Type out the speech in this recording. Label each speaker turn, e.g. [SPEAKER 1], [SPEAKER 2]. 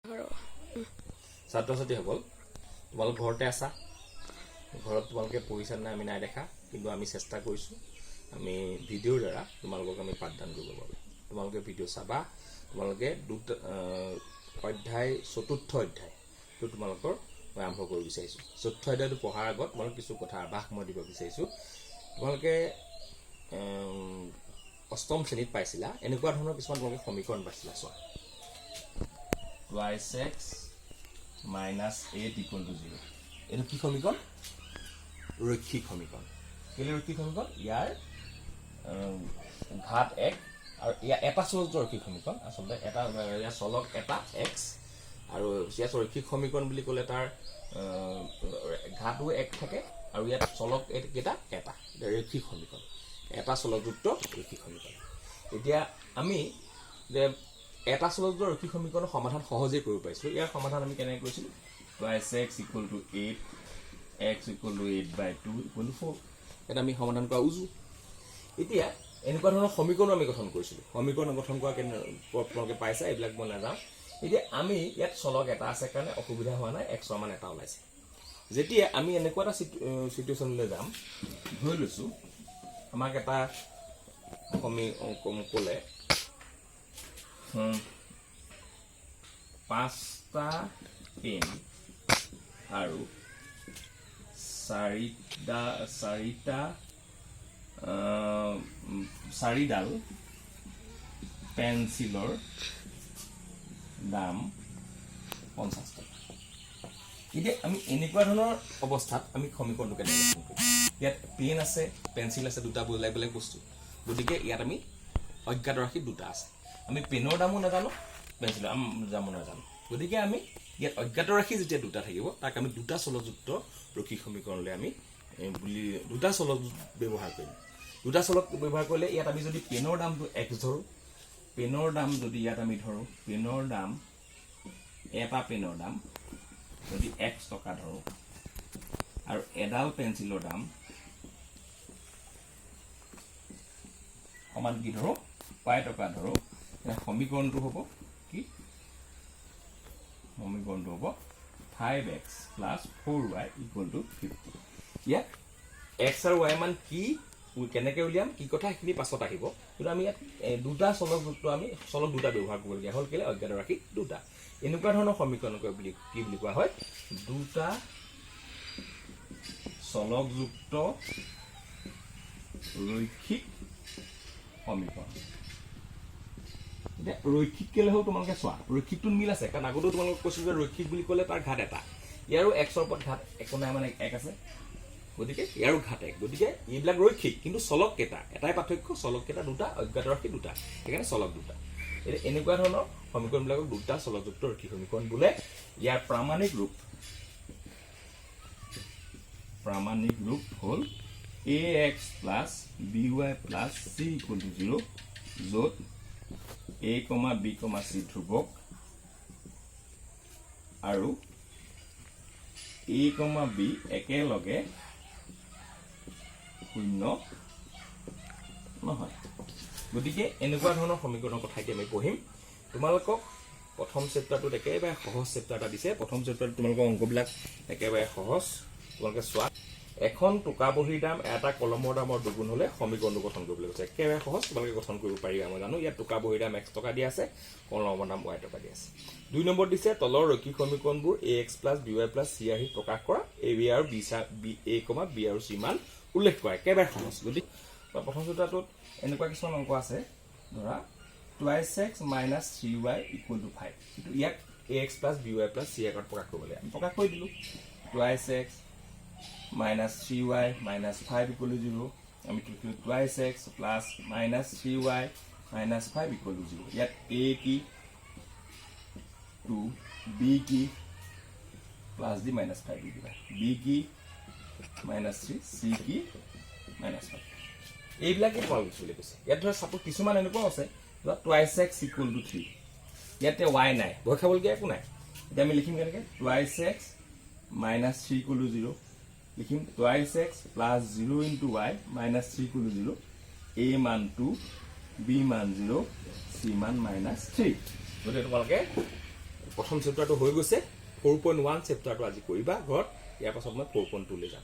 [SPEAKER 1] ছাত্ৰ ছাত্ৰীসকল তোমালোক ঘৰতে আছা ঘৰত তোমালোকে পঢ়িছা নাই আমি নাই দেখা কিন্তু আমি চেষ্টা কৰিছোঁ আমি ভিডিঅ'ৰ দ্বাৰা তোমালোকক আমি পাঠদান কৰিব বাবে তোমালোকে ভিডিঅ' চাবা তোমালোকে দুটা অধ্যায় চতুৰ্থ অধ্যায়টো তোমালোকৰ মই আৰম্ভ কৰিব বিচাৰিছোঁ চতুৰ্থ অধ্যায়টো পঢ়াৰ আগত তোমালোক কিছু কথা আভাস মই দিব বিচাৰিছোঁ তোমালোকে অষ্টম শ্ৰেণীত পাইছিলা এনেকুৱা ধৰণৰ কিছুমান তোমালোকে সমীকৰণ পাইছিলা চোৱা twice x minus 8 equal to 0 এইটো কি সমীকৰণ ৰৈখিক সমীকৰণ কেলে ৰৈখিক সমীকৰণ ইয়াৰ ঘাত 1 আৰু এটা চলক ৰৈখিক সমীকৰণ আসলে এটা ইয়াৰ চলক এটা x আৰু ইয়াৰ ৰৈখিক সমীকৰণ বুলি ক'লে তাৰ ঘাতও 1 থাকে আৰু ইয়াত চলক এটা ৰৈখিক সমীকৰণ এটা চলকযুক্ত ৰৈখিক সমীকৰণ এতিয়া আমি যে এটা চলকযুক্ত ৰৈখিক সমীকৰণৰ সমাধান সহজে কৰিব পাৰিছো ইয়াৰ সমাধান আমি কেনেকৈ কৰিছিলো twice x equal to 8 x equal to 8/2 equal to 4 এটা আমি সমাধান কৰা উজু এতিয়া এনেকুৱা ধৰণৰ সমীকৰণ আমি গঠন কৰিছিলো সমীকৰণ গঠন কৰা কেনেকৈ পাইছা এইবিলাক মই নাজানো এতিয়া আমি ইয়াত চলক এটা আছে কাৰণে অসুবিধা হোৱা নাই x মান এটা ওলাইছে যেতিয়া আমি এনেকুৱা এটা সিচুৱেচনলৈ যাম ধৰি লৈছো আমাক এটা ক'লে 5টা পেন আৰু 4ডাল পেন্সিলৰ দাম 50 টকা এতিয়া আমি এনেকুৱা ধৰণৰ অৱস্থাত আমি সমীকৰণটো কেনেকৈ গঠন কৰিম ইয়াত পেন আছে পেন্সিল আছে দুটা বেলেগ বস্তু গতিকে ইয়াত আমি অজ্ঞাত ৰাশি দুটা আছে আমি পেনৰ দামো নাজানো পেন্সিলৰ দামো নাজানো গতিকে আমি ইয়াত অজ্ঞাত ৰাশি যেতিয়া দুটা থাকিব তাক আমি দুটা চলকযুক্ত ৰৈখিক সমীকৰণলৈ আমি দুটা চলক ব্যৱহাৰ কৰিম দুটা চলক ব্যৱহাৰ কৰিলে ইয়াত আমি যদি পেনৰ দামটো x ধৰো পেনৰ দাম যদি ইয়াত আমি ধৰো পেনৰ দাম এটা পেনৰ দাম যদি x টকা ধৰো আৰু এডাল পেন্সিলৰ দাম সমান কি ধৰো y টকা ধৰো সমীকৰণটো হ'ব কি সমীকৰণটো হ'ব 5x + 4y = 50 ইয়াত x আৰু y মান কি কেনেকৈ উলিয়াম কি কথা এখিনি পাছত আহিব কিন্তু আমি ইয়াত দুটা চলকযুক্ত আমি চলক দুটা ব্যৱহাৰ কৰিবলগীয়া হ'ল কেলে অজ্ঞাত ৰাশি দুটা এনেকুৱা ধৰণৰ সমীকৰণ কি বুলি কোৱা হয় দুটা চলকযুক্ত ৰৈখিক সমীকৰণ এতিয়া ৰৈখিক কেলে হ'ল তোমালোকে চোৱা ৰৈখিকটো মিল আছে কাৰণ আগতেও তোমালোকক কৈছিলো যে ৰৈখিক বুলি ক'লে তাৰ ঘাত এটা ইয়াৰো x ৰ ওপৰত ঘাত একো নাই মানে 1 আছে গতিকে ইয়াৰো ঘাত 1 গতিকে এইবিলাক ৰৈখিক কিন্তু চলক কেইটা এটাই পাৰ্থক্য চলক কেইটা দুটা অজ্ঞাত ৰাশি দুটা সেইকাৰণে চলক দুটা এনেকুৱা ধৰণৰ সমীকৰণবিলাকক দুটা চলকযুক্ত ৰৈখিক সমীকৰণ বোলে ইয়াৰ প্ৰামাণিক ৰূপ হ'ল ax + by + c = 0 য'ত a, b, c ধ্ৰুৱক আৰু a, b একেলগে শূন্য নহয় গতিকে এনেকুৱা ধৰণৰ সমীকৰণৰ কথা এতিয়া আমি পঢ়িম তোমালোকক প্ৰথম চেপ্টাৰটোত একেবাৰে সহজ চেপ্টাৰ এটা দিছে প্ৰথম চেপ্টাৰটোত তোমালোকৰ অংকবিলাক একেবাৰে সহজ তোমালোকে চোৱা এখন টোকা বহীৰ দাম এটা কলমৰ দামৰ দুগুণ হলে সমীকৰণটো গঠন কৰিবলৈ কৈছে একেবাৰে সহজ তোমালোকে গঠন কৰিব পাৰিবা মই জানো ইয়াত টোকা বহীৰ দাম x টকা দিয়া আছে কলমৰ দাম y টকা দিয়া আছে 2 নম্বৰ দিছে তলৰ ৰৈখিক সমীকৰণবোৰ ax + by + c আহি প্ৰকাশ কৰা a আৰু b আৰু c মান উল্লেখ কৰা একেবাৰে সহজ গতিকে প্ৰথম চেপ্টাৰটোত এনেকুৱা কিছুমান অংক আছে ধৰা twice x - 3y = 5 কিন্তু ইয়াক ax + by + c আকাৰত প্ৰকাশ কৰিব লাগে আমি প্ৰকাশ কৰি দিলো twice x - 3y - 5 = 0 আমি লিখিলো twice x + -3y - 5 = 0 ইয়াত a কি 2 b কি plus d minus 5 দি দিবা b কি -3 c কি -5 এইবিলাকে পাওয়া চলি গৈছে ইয়াত ধৰা সাপোজ কিছুমান এনেকুৱা আছে ধৰা twice x = 3 ইয়াতে y নাই ভয় খাবলগীয়া একো নাই এতিয়া আমি লিখিম কেনেকৈ twice x - 3 = 0 লিখিম twice x + 0 * y - 3 = 0 a মান 2 b মান 0 c মান -3 গতিকে তোমালোকে প্ৰথম চেপ্টাৰটো হৈ গৈছে 4.1 চেপ্টাৰটো আজি কৰিবা ঘৰত ইয়াৰ পাছত মই 4.2 লৈ যাম